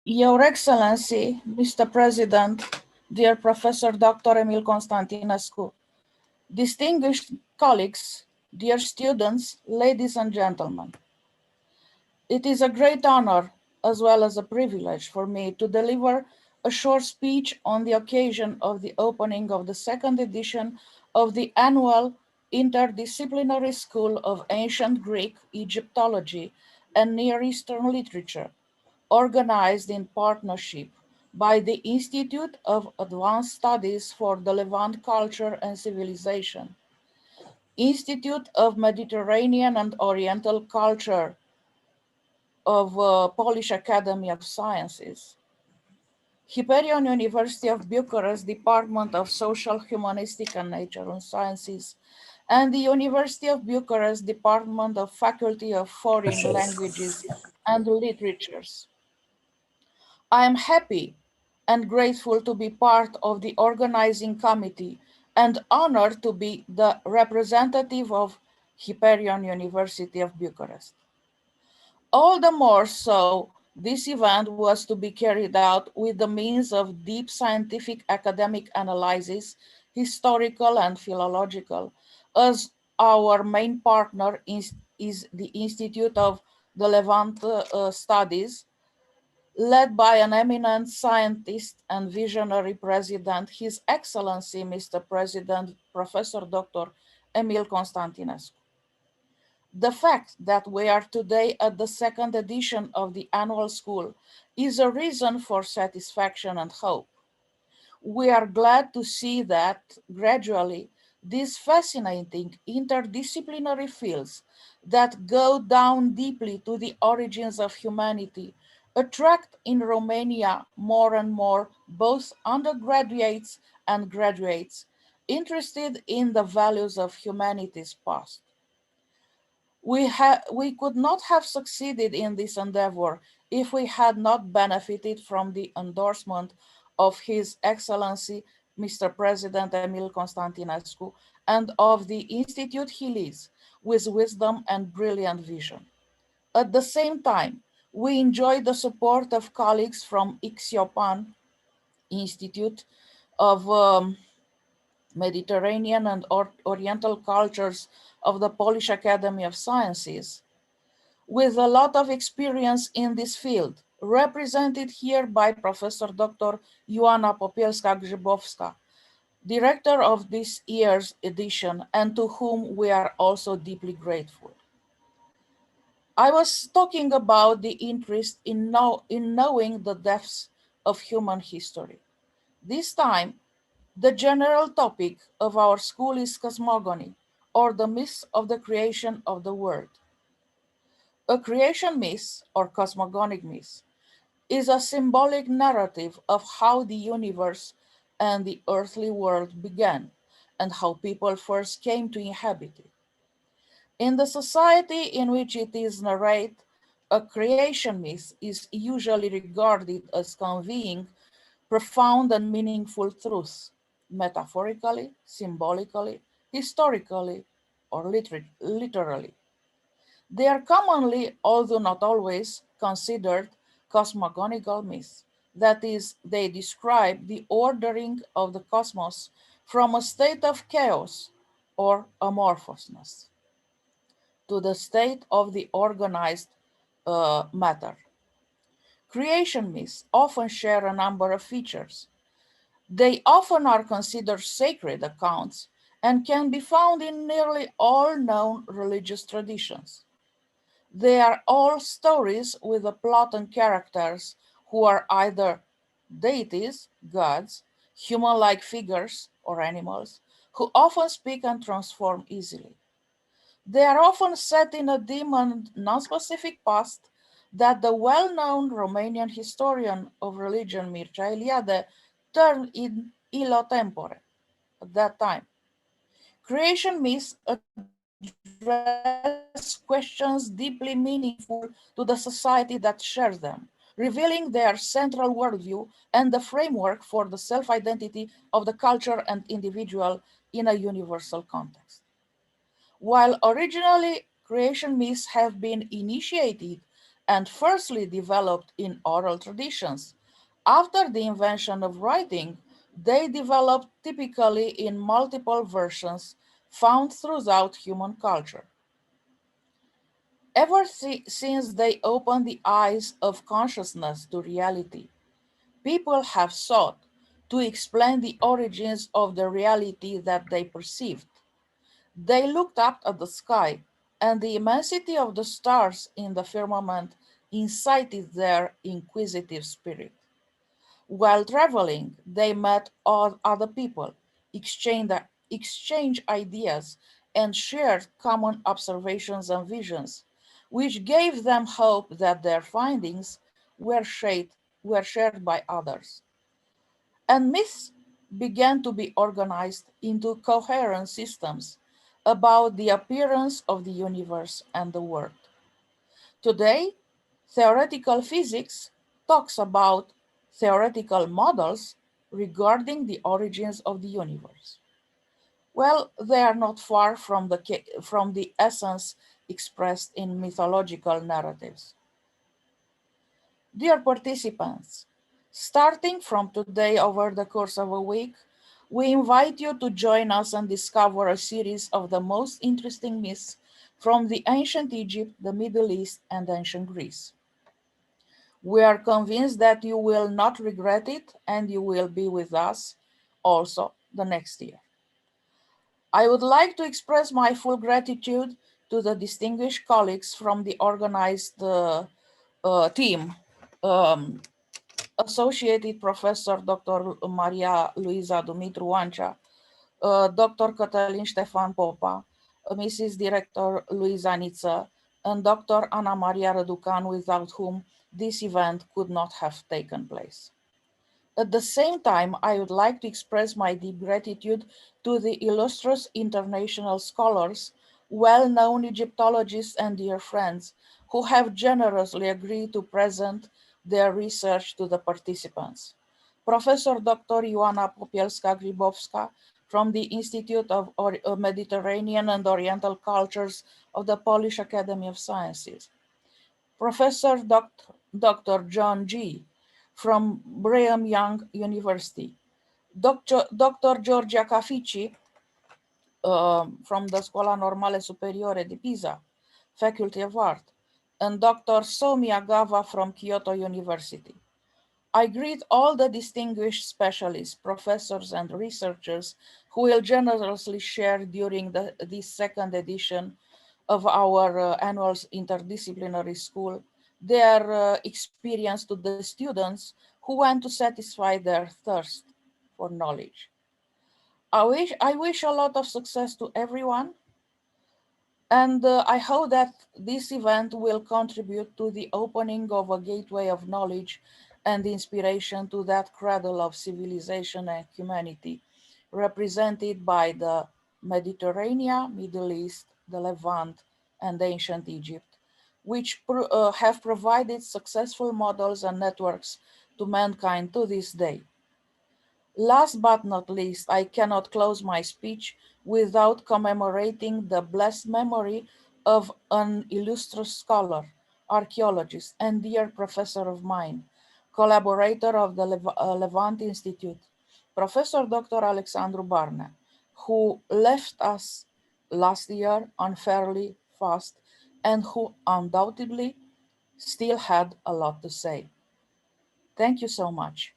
Your Excellency, Mr. President, dear Professor Dr. Emil Constantinescu, distinguished colleagues, dear students, ladies and gentlemen. It is a great honor as well as a privilege for me to deliver a short speech on the occasion of the opening of the second edition of the annual Interdisciplinary School of Ancient Greek, Egyptology, and Near Eastern Literature, organized in partnership by the Institute of Advanced Studies for the Levant Culture and Civilization, Institute of Mediterranean and Oriental Culture of Polish Academy of Sciences, Hyperion University of Bucharest Department of Social, Humanistic and Natural Sciences, and the University of Bucharest Department of Faculty of Foreign Languages and Literatures. I am happy and grateful to be part of the organizing committee and honored to be the representative of Hyperion University of Bucharest. All the more so, this event was to be carried out with the means of deep scientific academic analysis, historical and philological, as our main partner is the Institute of the Levant Studies, led by an eminent scientist and visionary president, His Excellency, Mr. President, Professor Dr. Emil Constantinescu. The fact that we are today at the second edition of the annual school is a reason for satisfaction and hope. We are glad to see that gradually these fascinating interdisciplinary fields that go down deeply to the origins of humanity attract in Romania more and more both undergraduates and graduates interested in the values of humanity's past. We could not have succeeded in this endeavor if we had not benefited from the endorsement of His Excellency Mr. President Emil Constantinescu and of the institute he leads with wisdom and brilliant vision. At the same time, we enjoy the support of colleagues from Ixiopan Institute of Mediterranean and Oriental Cultures of the Polish Academy of Sciences, with a lot of experience in this field, represented here by Professor Dr. Joanna Popielska-Grzybowska, director of this year's edition, and to whom we are also deeply grateful. I was talking about the interest in knowing the depths of human history. This time, the general topic of our school is cosmogony, or the myth of the creation of the world. A creation myth, or cosmogonic myth, is a symbolic narrative of how the universe and the earthly world began and how people first came to inhabit it. In the society in which it is narrated, a creation myth is usually regarded as conveying profound and meaningful truths, metaphorically, symbolically, historically, or literally. They are commonly, although not always, considered cosmogonical myths. That is, they describe the ordering of the cosmos from a state of chaos or amorphousness to the state of the organized matter. Creation myths often share a number of features. They often are considered sacred accounts and can be found in nearly all known religious traditions. They are all stories with a plot and characters who are either deities, gods, human-like figures, or animals, who often speak and transform easily. They are often set in a dim and non-specific past that the well-known Romanian historian of religion Mircea Eliade turned in illo tempore at that time. Creation myths address questions deeply meaningful to the society that shares them, revealing their central worldview and the framework for the self-identity of the culture and individual in a universal context. While originally creation myths have been initiated and firstly developed in oral traditions. After the invention of writing, they developed typically in multiple versions found throughout human culture. Since they opened the eyes of consciousness to reality, people have sought to explain the origins of the reality that they perceived. They looked up at the sky, and the immensity of the stars in the firmament incited their inquisitive spirit. While traveling, they met all other people, exchanged ideas, and shared common observations and visions, which gave them hope that their findings were shared by others. And myths began to be organized into coherent systems about the appearance of the universe and the world. Today, theoretical physics talks about theoretical models regarding the origins of the universe. Well, they are not far from the essence expressed in mythological narratives. Dear participants, starting from today over the course of a week, we invite you to join us and discover a series of the most interesting myths from the ancient Egypt, the Middle East, and ancient Greece. We are convinced that you will not regret it and you will be with us also the next year. I would like to express my full gratitude to the distinguished colleagues from the organized team, um, Associated Professor Dr. Maria Luisa Dumitru Oancea, Dr. Cătălin Ștefan Popa, Mrs. Director Luisa Niță, and Dr. Ana Maria Răducan, without whom this event could not have taken place. At the same time, I would like to express my deep gratitude to the illustrious international scholars, well-known Egyptologists, and dear friends who have generously agreed to present their research to the participants. Professor Dr. Ioana Popielska-Gribowska from the Institute of Mediterranean and Oriental Cultures of the Polish Academy of Sciences. Professor Dr. John G. from Brigham Young University. Dr. Georgia Cafici from the Școala Normale Superiore di Pisa, Faculty of Art, and Dr. Somia Gava from Kyoto University. I greet all the distinguished specialists, professors, and researchers who will generously share during this second edition of our annual interdisciplinary school their experience to the students who want to satisfy their thirst for knowledge. I wish a lot of success to everyone, and I hope that this event will contribute to the opening of a gateway of knowledge and inspiration to that cradle of civilization and humanity, represented by the Mediterranean, Middle East, the Levant, and ancient Egypt, which have provided successful models and networks to mankind to this day. Last but not least, I cannot close my speech without commemorating the blessed memory of an illustrious scholar, archaeologist, and dear professor of mine, collaborator of the Levant Institute, Professor Dr. Alexandru Barnea, who left us last year unfairly fast and who undoubtedly still had a lot to say. Thank you so much.